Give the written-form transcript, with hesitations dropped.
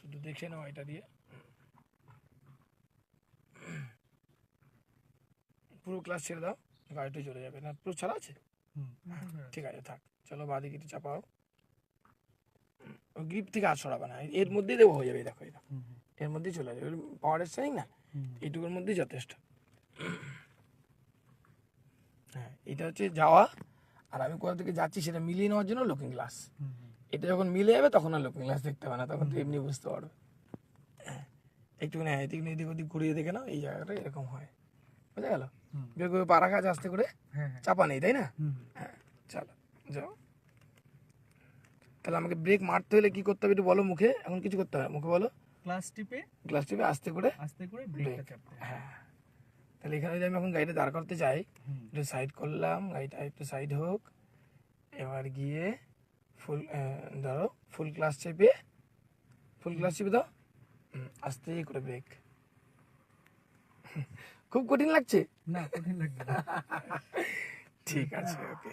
শুধু দেখে নাও এটা দিয়ে, পুরো ক্লাস ছেড়ে দাও, গাড়িটা চলে যাবে। না পুরো ছাড়া আছে? ঠিক আছে থাক, চলো বাদিকে একটু চাপাও। গ্রিপ থেকে আর সরাবে না, এর মধ্যেই দেবো, হয়ে যাবে। দেখো এটা এর মধ্যেই চলে যাবে, পাওয়ারের স্টারিং না, এইটুকুর মধ্যেই যথেষ্ট। হ্যাঁ, এটা হচ্ছে যাওয়া, আর আমি কোথা থেকে যাচ্ছি সেটা মিলিয়ে নেওয়ার জন্য লুকিং গ্লাস। এটা যখন মিলে যাবে তখন আর লুকিং গ্লাস দেখতে হবে না, তখন তো এমনি বুঝতে পারবে। একটুখানি এদিকে এদিক ওদিক ঘুরিয়ে দেখে নাও, এই জায়গাটা এরকম হয়, বুঝা গেল? বের করে পা রাখা আছে আস্তে করে, চাপা নেই, তাই না? হ্যাঁ, চলো যাও। তাহলে আমাকে ব্রেক মারতে হলে কি করতে হবে একটু বলো, মুখে এখন কিছু করতে হবে, মুখে বলো। ক্লাস টিপে আস্তে করে ব্রেকটা চাপতে হবে। হ্যাঁ, তাহলে এখানে যদি আমি এখন গাড়িটা দাঁড় করতে চাই, একটু সাইড করলাম, গাড়িটা একটু সাইড হোক, এবার গিয়ে ফুল ধরো, ফুল ক্লাস চেপে দাও, আস্তে করে ব্রেক। খুব কঠিন লাগছে? না, কঠিন লাগবে না। ঠিক আছে, ওকে।